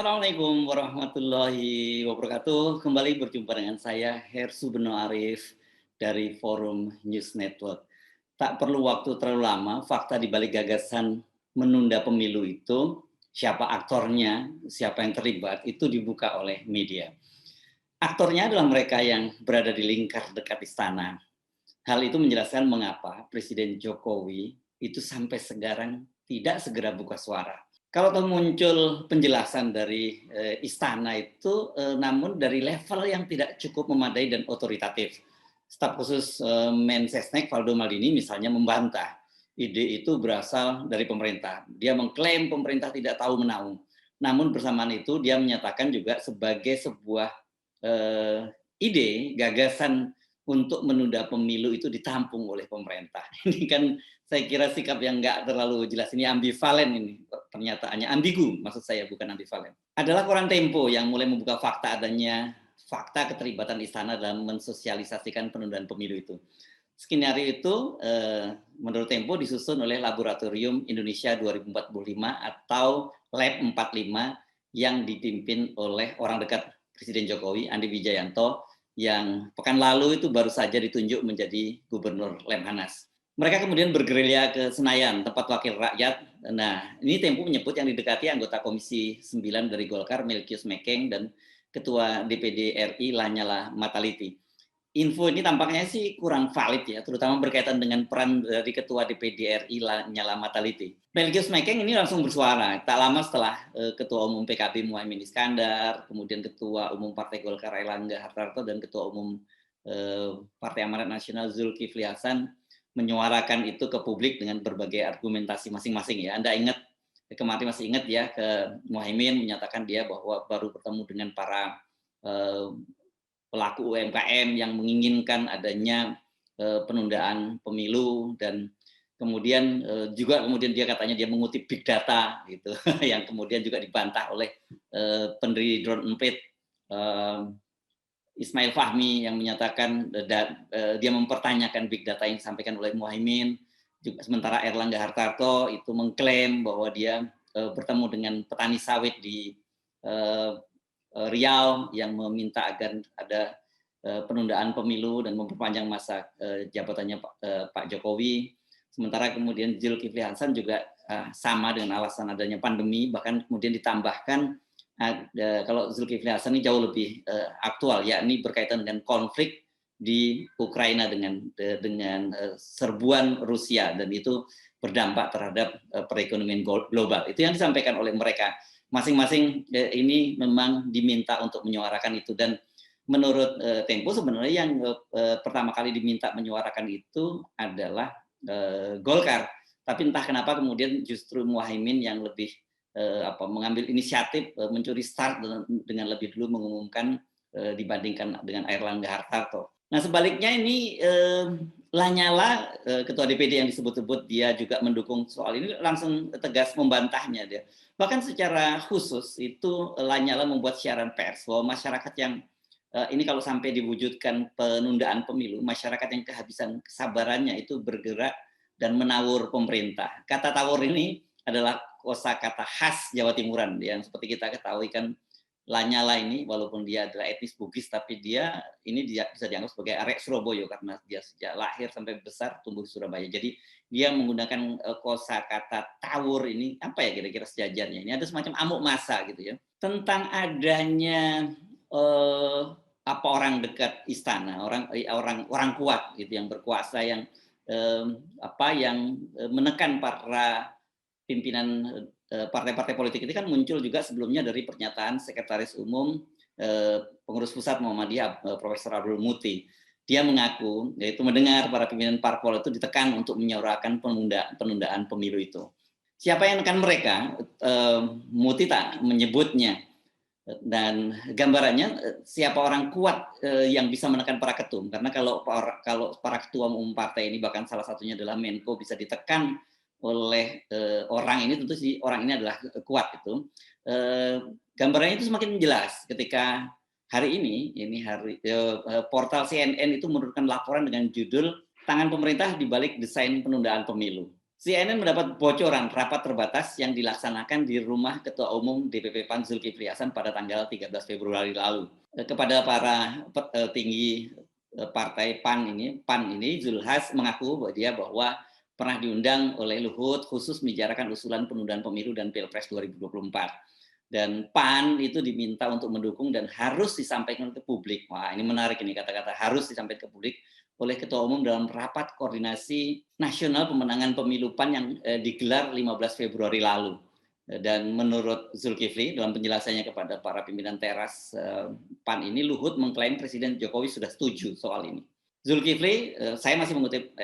Assalamualaikum warahmatullahi wabarakatuh. Kembali berjumpa dengan saya Hersu Beno Arif dari Forum News Network. Tak perlu waktu terlalu lama, fakta di balik gagasan menunda pemilu itu, siapa aktornya, siapa yang terlibat, itu dibuka oleh media. Aktornya adalah mereka yang berada di lingkar dekat istana. Hal itu menjelaskan mengapa Presiden Jokowi itu sampai sekarang tidak segera buka suara. Kalau muncul penjelasan dari istana itu, namun dari level yang tidak cukup memadai dan otoritatif. Staf khusus Mensesnek Valdo Maldini misalnya membantah ide itu berasal dari pemerintah. Dia mengklaim pemerintah tidak tahu menahu. Namun bersamaan itu dia menyatakan juga sebagai sebuah ide, gagasan untuk menunda pemilu itu ditampung oleh pemerintah. Ini kan saya kira sikap yang nggak terlalu jelas, ini ambivalen ini pernyataannya, ambigu maksud saya, bukan ambivalen. Adalah koran Tempo yang mulai membuka fakta adanya fakta keterlibatan istana dalam mensosialisasikan penundaan pemilu itu. Skenario itu menurut Tempo disusun oleh Laboratorium Indonesia 2045 atau Lab 45 yang dipimpin oleh orang dekat Presiden Jokowi, Andi Wijayanto, yang pekan lalu itu baru saja ditunjuk menjadi Gubernur Lemhanas. Mereka kemudian bergerilya ke Senayan, tempat wakil rakyat. Nah, ini Tempo menyebut yang didekati anggota Komisi 9 dari Golkar, Melkius Mekeng, dan Ketua DPD RI, Lanyala Mataliti. Info ini tampaknya sih kurang valid ya, terutama berkaitan dengan peran dari Ketua DPD RI Lanyala Mataliti. Melkius Mekeng ini langsung bersuara, tak lama setelah Ketua Umum PKB Muhaimin Iskandar, kemudian Ketua Umum Partai Golkar Airlangga Hartarto, dan Ketua Umum Partai Amanat Nasional Zulkifli Hasan menyuarakan itu ke publik dengan berbagai argumentasi masing-masing ya. Anda ingat, kemarin masih ingat ya, ke Muhaimin menyatakan dia bahwa baru bertemu dengan para pelaku UMKM yang menginginkan adanya penundaan pemilu, dan kemudian juga dia katanya dia mengutip big data gitu yang kemudian juga dibantah oleh pendiri Drone Emprit Ismail Fahmi yang menyatakan dia mempertanyakan big data yang disampaikan oleh Muhaimin. Juga sementara Airlangga Hartarto itu mengklaim bahwa dia bertemu dengan petani sawit di Riau yang meminta agar ada penundaan pemilu dan memperpanjang masa jabatannya Pak Jokowi. Sementara kemudian Zulkifli Hasan juga sama dengan alasan adanya pandemi, bahkan kemudian ditambahkan kalau Zulkifli Hasan ini jauh lebih aktual, yakni berkaitan dengan konflik di Ukraina dengan serbuan Rusia, dan itu berdampak terhadap perekonomian global. Itu yang disampaikan oleh mereka. Masing-masing ini memang diminta untuk menyuarakan itu, dan menurut Tempo sebenarnya yang pertama kali diminta menyuarakan itu adalah Golkar, tapi entah kenapa kemudian justru Muhaimin yang lebih mengambil inisiatif mencuri start dengan lebih dulu mengumumkan dibandingkan dengan Airlangga Hartarto. Nah sebaliknya ini Lanyala, Ketua DPD yang disebut-sebut dia juga mendukung soal ini, langsung tegas membantahnya dia. Bahkan secara khusus itu Lanyala membuat siaran pers bahwa masyarakat yang ini kalau sampai diwujudkan penundaan pemilu, masyarakat yang kehabisan kesabarannya itu bergerak dan menawur pemerintah. Kata tawur ini adalah kosakata khas Jawa Timuran yang seperti kita ketahui kan, Lanyala ini walaupun dia adalah etnis Bugis, tapi dia bisa dianggap sebagai arek Surabaya karena dia sejak lahir sampai besar tumbuh di Surabaya. Jadi dia menggunakan kosakata tawur ini, apa ya kira-kira sejajarnya? Ini ada semacam amuk massa gitu ya, tentang adanya orang dekat istana, orang kuat gitu yang berkuasa, yang menekan para pimpinan partai-partai politik. Ini kan muncul juga sebelumnya dari pernyataan Sekretaris Umum Pengurus Pusat Muhammadiyah Profesor Abdul Muti. Dia mengaku yaitu mendengar para pimpinan parpol itu ditekan untuk menyuarakan penundaan pemilu itu. Siapa yang menekan mereka? Muti tak menyebutnya. Dan gambarannya siapa orang kuat yang bisa menekan para ketum, karena kalau para ketua umum partai ini, bahkan salah satunya adalah Menko, bisa ditekan oleh orang ini, tentu si orang ini adalah kuat itu. Gambarannya itu semakin jelas ketika hari ini portal CNN itu menurunkan laporan dengan judul "Tangan Pemerintah di Balik Desain Penundaan Pemilu". CNN mendapat bocoran rapat terbatas yang dilaksanakan di rumah Ketua Umum DPP PAN Zulkifli Hasan pada tanggal 13 Februari lalu. Kepada para tinggi partai PAN ini Zulhas mengaku bahwa pernah diundang oleh Luhut khusus membicarakan usulan penundaan pemilu dan Pilpres 2024. Dan PAN itu diminta untuk mendukung dan harus disampaikan ke publik. Wah, ini menarik ini kata-kata harus disampaikan ke publik oleh Ketua Umum dalam rapat koordinasi nasional pemenangan pemilu PAN yang digelar 15 Februari lalu. Dan menurut Zulkifli dalam penjelasannya kepada para pimpinan teras PAN ini, Luhut mengklaim Presiden Jokowi sudah setuju soal ini. Zulkifli, saya masih mengutip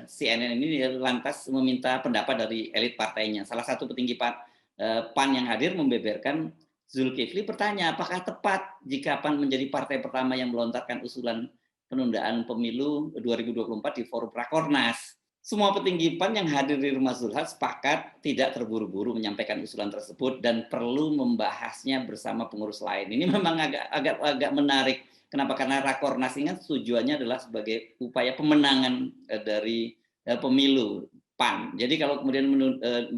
CNN ini, lantas meminta pendapat dari elit partainya. Salah satu petinggi PAN yang hadir membeberkan Zulkifli bertanya apakah tepat jika PAN menjadi partai pertama yang melontarkan usulan penundaan pemilu 2024 di forum Rakornas. Semua petinggi PAN yang hadir di rumah Zulhas sepakat tidak terburu-buru menyampaikan usulan tersebut dan perlu membahasnya bersama pengurus lain. Ini memang agak menarik. Kenapa? Karena Rakornas ini tujuannya adalah sebagai upaya pemenangan dari pemilu PAN. Jadi kalau kemudian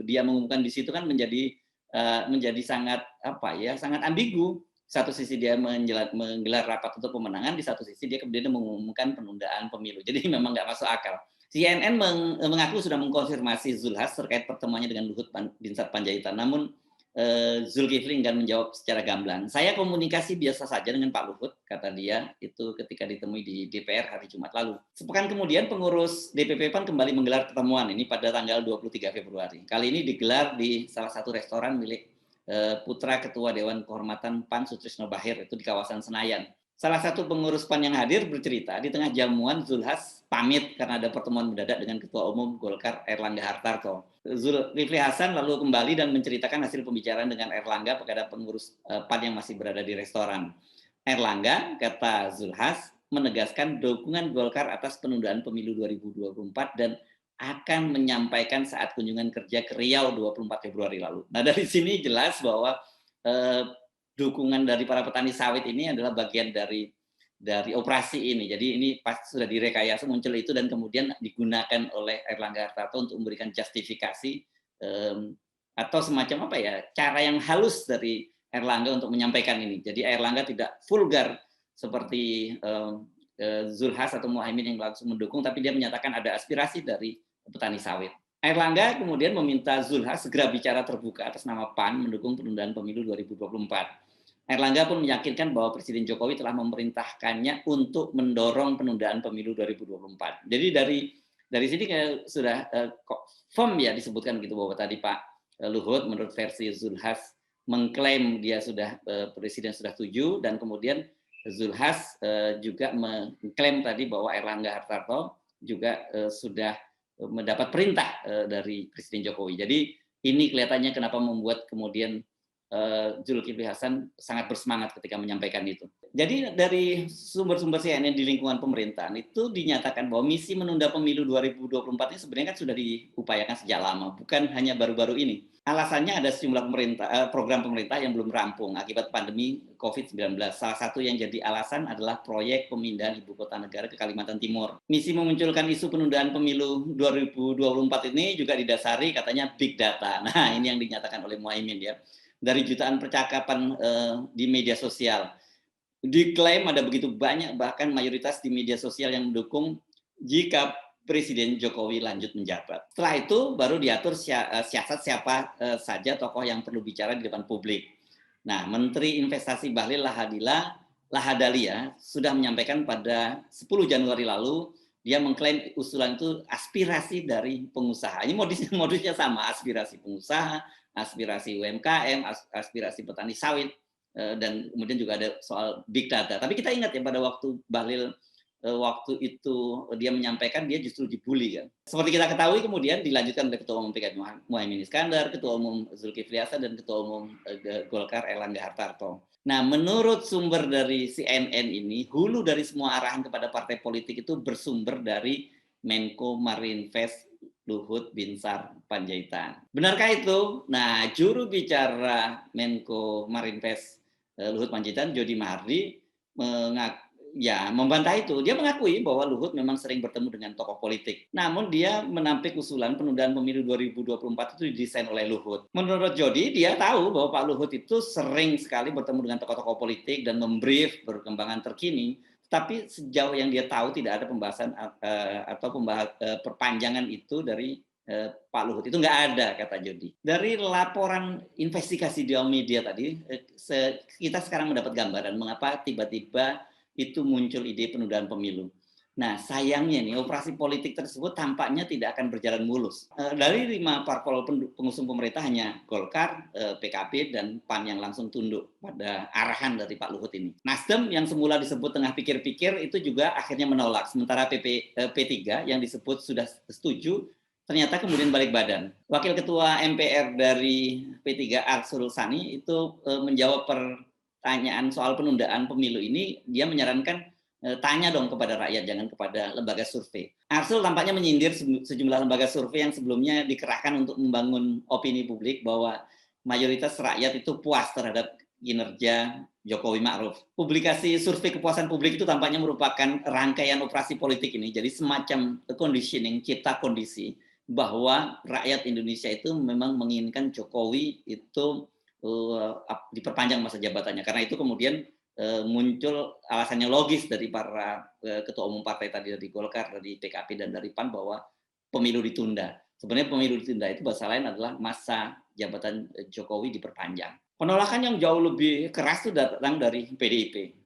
dia mengumumkan di situ kan menjadi sangat sangat ambigu. Satu sisi dia menggelar rapat untuk pemenangan, di satu sisi dia kemudian mengumumkan penundaan pemilu. Jadi memang nggak masuk akal. CNN mengaku sudah mengkonfirmasi Zulhas terkait pertemuannya dengan Luhut Binsar Panjaitan. Namun Zulkifli enggan menjawab secara gamblang. Saya komunikasi biasa saja dengan Pak Luhut, kata dia, itu ketika ditemui di DPR hari Jumat lalu. Sepekan kemudian pengurus DPP PAN kembali menggelar pertemuan ini pada tanggal 23 Februari. Kali ini digelar di salah satu restoran milik putra Ketua Dewan Kehormatan PAN Sutrisno Bahir, itu di kawasan Senayan. Salah satu pengurus PAN yang hadir bercerita di tengah jamuan Zulhas pamit karena ada pertemuan mendadak dengan Ketua Umum Golkar Erlangga Hartarto. Zulkifli Hasan lalu kembali dan menceritakan hasil pembicaraan dengan Erlangga kepada pengurus PAN yang masih berada di restoran. Erlangga, kata Zulhas, menegaskan dukungan Golkar atas penundaan pemilu 2024 dan akan menyampaikan saat kunjungan kerja ke Riau 24 Februari lalu. Nah, dari sini jelas bahwa dukungan dari para petani sawit ini adalah bagian dari operasi ini. Jadi ini pasti sudah direkayasa muncul itu dan kemudian digunakan oleh Erlangga Hartarto untuk memberikan justifikasi atau semacam cara yang halus dari Erlangga untuk menyampaikan ini. Jadi Erlangga tidak vulgar seperti Zulhas atau Muhaimin yang langsung mendukung, tapi dia menyatakan ada aspirasi dari petani sawit. Erlangga kemudian meminta Zulhas segera bicara terbuka atas nama PAN mendukung penundaan pemilu 2024. Erlangga pun meyakinkan bahwa Presiden Jokowi telah memerintahkannya untuk mendorong penundaan pemilu 2024. Jadi dari sini sudah firm ya disebutkan gitu bahwa tadi Pak Luhut menurut versi Zulhas mengklaim dia sudah Presiden sudah setuju, dan kemudian Zulhas juga mengklaim tadi bahwa Erlangga Hartarto juga sudah mendapat perintah dari Presiden Jokowi. Jadi ini kelihatannya kenapa membuat kemudian Zulkifli Hasan sangat bersemangat ketika menyampaikan itu. Jadi dari sumber-sumber CNN di lingkungan pemerintahan itu dinyatakan bahwa misi menunda pemilu 2024 ini sebenarnya kan sudah diupayakan sejak lama, bukan hanya baru-baru ini. Alasannya ada sejumlah program pemerintah yang belum rampung akibat pandemi COVID-19. Salah satu yang jadi alasan adalah proyek pemindahan ibu kota negara ke Kalimantan Timur. Misi memunculkan isu penundaan pemilu 2024 ini juga didasari katanya big data. Nah, ini yang dinyatakan oleh Muhaimin ya. Dari jutaan percakapan di media sosial, diklaim ada begitu banyak, bahkan mayoritas di media sosial yang mendukung jika Presiden Jokowi lanjut menjabat. Setelah itu baru diatur siasat siapa saja tokoh yang perlu bicara di depan publik. Nah, Menteri Investasi Bahlil Lahadalia sudah menyampaikan pada 10 Januari lalu, dia mengklaim usulan itu aspirasi dari pengusaha. Ini modusnya sama, aspirasi pengusaha, aspirasi UMKM, aspirasi petani sawit, dan kemudian juga ada soal big data. Tapi kita ingat ya pada waktu Bahlil waktu itu dia menyampaikan, dia justru dibully kan. Seperti kita ketahui kemudian dilanjutkan oleh Ketua Umum PKB Muhaimin Iskandar, Ketua Umum Zulkifli Hasan, dan Ketua Umum Golkar Erlangga Hartarto. Nah, menurut sumber dari CNN ini, hulu dari semua arahan kepada partai politik itu bersumber dari Menko Marinvest Luhut Binsar Panjaitan. Benarkah itu? Nah, juru bicara Menko Marinvest Luhut Panjaitan, Jody Mahardi, Ya, membantah itu. Dia mengakui bahwa Luhut memang sering bertemu dengan tokoh politik. Namun dia menampik usulan penundaan pemilu 2024 itu didesain oleh Luhut. Menurut Jody, dia tahu bahwa Pak Luhut itu sering sekali bertemu dengan tokoh-tokoh politik dan membrief perkembangan terkini. Tapi sejauh yang dia tahu tidak ada pembahasan atau perpanjangan itu dari Pak Luhut. Itu nggak ada, kata Jody. Dari laporan investigasi di media tadi, kita sekarang mendapat gambaran mengapa tiba-tiba itu muncul ide penundaan pemilu. Nah, sayangnya nih operasi politik tersebut tampaknya tidak akan berjalan mulus. Dari 5 parpol pengusung pemerintah hanya Golkar, PKB dan PAN yang langsung tunduk pada arahan dari Pak Luhut ini. Nasdem yang semula disebut tengah pikir-pikir itu juga akhirnya menolak. Sementara P3 yang disebut sudah setuju ternyata kemudian balik badan. Wakil Ketua MPR dari P3 Arsul Sani itu menjawab pertanyaan soal penundaan pemilu ini, dia menyarankan tanya dong kepada rakyat, jangan kepada lembaga survei. Arsul tampaknya menyindir sejumlah lembaga survei yang sebelumnya dikerahkan untuk membangun opini publik bahwa mayoritas rakyat itu puas terhadap kinerja Jokowi Ma'ruf. Publikasi survei kepuasan publik itu tampaknya merupakan rangkaian operasi politik ini, jadi semacam conditioning, cipta kondisi bahwa rakyat Indonesia itu memang menginginkan Jokowi itu diperpanjang masa jabatannya. Karena itu kemudian muncul alasannya logis dari para ketua umum partai tadi, dari Golkar, dari PKB dan dari PAN, bahwa pemilu ditunda. Sebenarnya pemilu ditunda itu bahasa lain adalah masa jabatan Jokowi diperpanjang. Penolakan yang jauh lebih keras itu datang dari PDIP.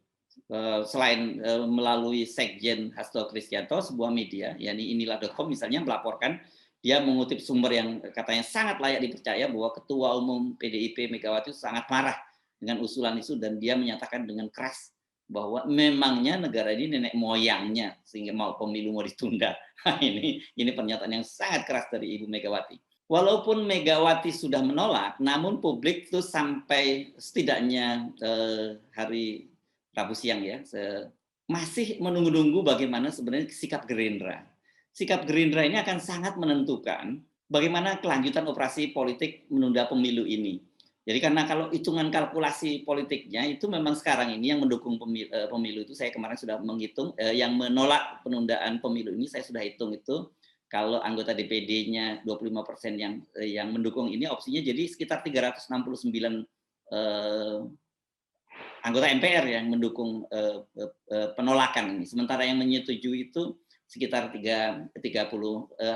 Selain melalui Sekjen Hasto Kristianto, sebuah media, yakni inilah.com misalnya, melaporkan, dia mengutip sumber yang katanya sangat layak dipercaya bahwa Ketua Umum PDIP Megawati sangat marah dengan usulan itu, dan dia menyatakan dengan keras bahwa memangnya negara ini nenek moyangnya sehingga pemilu mau ditunda. Ini pernyataan yang sangat keras dari Ibu Megawati. Walaupun Megawati sudah menolak, namun publik itu sampai setidaknya hari Rabu siang ya, masih menunggu-nunggu bagaimana sebenarnya sikap Gerindra. Sikap Gerindra ini akan sangat menentukan bagaimana kelanjutan operasi politik menunda pemilu ini. Jadi karena kalau hitungan kalkulasi politiknya itu memang sekarang ini yang mendukung pemilu itu, saya kemarin sudah menghitung, yang menolak penundaan pemilu ini saya sudah hitung itu, kalau anggota DPD-nya 25% yang mendukung ini, opsinya jadi sekitar 369 anggota MPR yang mendukung penolakan ini. Sementara yang menyetujui itu sekitar 30,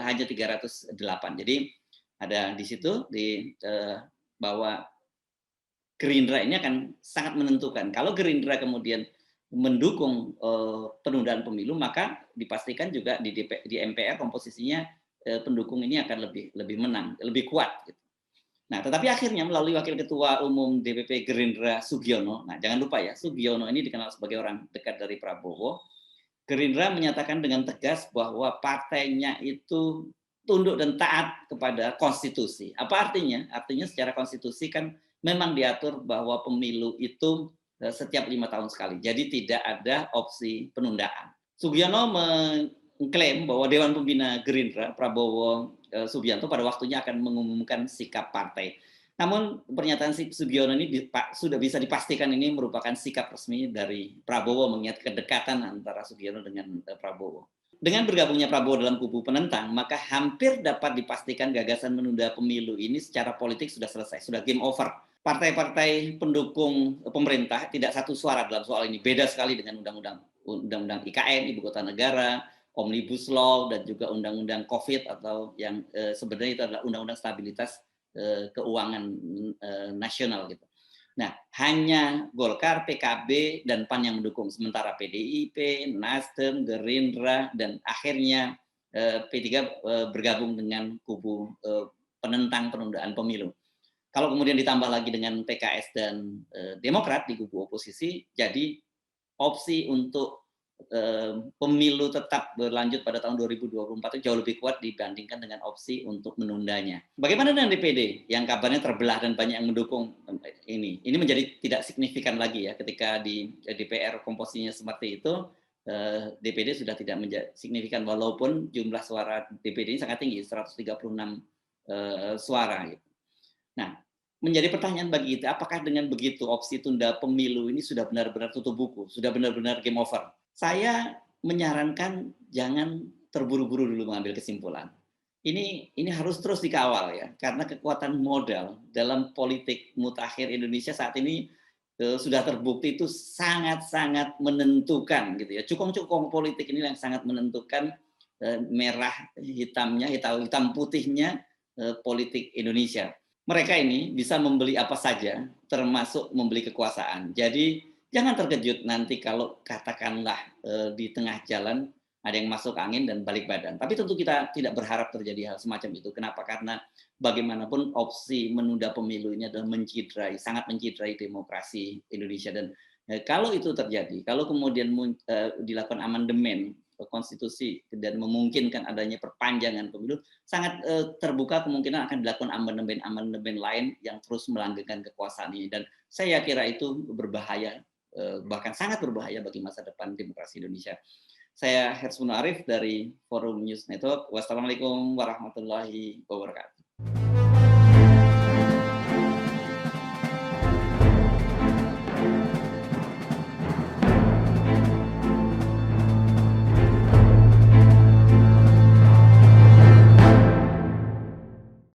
hanya 308. Jadi ada di situ bahwa Gerindra ini akan sangat menentukan. Kalau Gerindra kemudian mendukung penundaan pemilu, maka dipastikan juga di MPR komposisinya pendukung ini akan lebih menang, lebih kuat. Gitu. Nah, tetapi akhirnya melalui Wakil Ketua Umum DPP Gerindra Sugiono, nah jangan lupa ya, Sugiono ini dikenal sebagai orang dekat dari Prabowo. Gerindra menyatakan dengan tegas bahwa partainya itu tunduk dan taat kepada konstitusi. Apa artinya? Artinya secara konstitusi kan memang diatur bahwa pemilu itu setiap 5 tahun sekali. Jadi tidak ada opsi penundaan. Sugiono mengklaim bahwa Dewan Pembina Gerindra, Prabowo Subianto, pada waktunya akan mengumumkan sikap partai. Namun pernyataan Sugiono ini sudah bisa dipastikan ini merupakan sikap resmi dari Prabowo mengingat kedekatan antara Sugiono dengan Prabowo. Dengan bergabungnya Prabowo dalam kubu penentang, maka hampir dapat dipastikan gagasan menunda pemilu ini secara politik sudah selesai, sudah game over. Partai-partai pendukung pemerintah tidak satu suara dalam soal ini, beda sekali dengan undang-undang IKN, Ibu Kota Negara, Omnibus Law, dan juga undang-undang COVID atau yang sebenarnya itu adalah undang-undang stabilitas keuangan nasional gitu. Nah, hanya Golkar, PKB, dan PAN yang mendukung. Sementara PDIP, Nasdem, Gerindra, dan akhirnya P3 bergabung dengan kubu penentang penundaan pemilu. Kalau kemudian ditambah lagi dengan PKS dan Demokrat di kubu oposisi, jadi opsi untuk pemilu tetap berlanjut pada tahun 2024 itu jauh lebih kuat dibandingkan dengan opsi untuk menundanya. Bagaimana dengan DPD yang kabarnya terbelah dan banyak yang mendukung ini? Ini menjadi tidak signifikan lagi ya ketika di DPR komposisinya seperti itu. DPD sudah tidak menjadi signifikan walaupun jumlah suara DPD ini sangat tinggi, 136 suara. Gitu. Nah, menjadi pertanyaan bagi kita, apakah dengan begitu opsi tunda pemilu ini sudah benar-benar tutup buku, sudah benar-benar game over? Saya menyarankan jangan terburu-buru dulu mengambil kesimpulan. Ini harus terus dikawal ya, karena kekuatan modal dalam politik mutakhir Indonesia saat ini sudah terbukti itu sangat-sangat menentukan gitu ya. Cukong-cukong politik ini yang sangat menentukan merah hitamnya, hitam putihnya politik Indonesia. Mereka ini bisa membeli apa saja, termasuk membeli kekuasaan. Jadi jangan terkejut nanti kalau katakanlah di tengah jalan ada yang masuk angin dan balik badan. Tapi tentu kita tidak berharap terjadi hal semacam itu. Kenapa? Karena bagaimanapun opsi menunda pemilu ini adalah sangat mencidrai demokrasi Indonesia. Dan kalau itu terjadi, kalau kemudian dilakukan amandemen konstitusi dan memungkinkan adanya perpanjangan pemilu, sangat terbuka kemungkinan akan dilakukan amandemen lain yang terus melanggengkan kekuasaan ini. Dan saya kira itu berbahaya, bahkan sangat berbahaya bagi masa depan demokrasi Indonesia. Saya Hersmono Arif dari Forum News Network. Wassalamualaikum warahmatullahi wabarakatuh.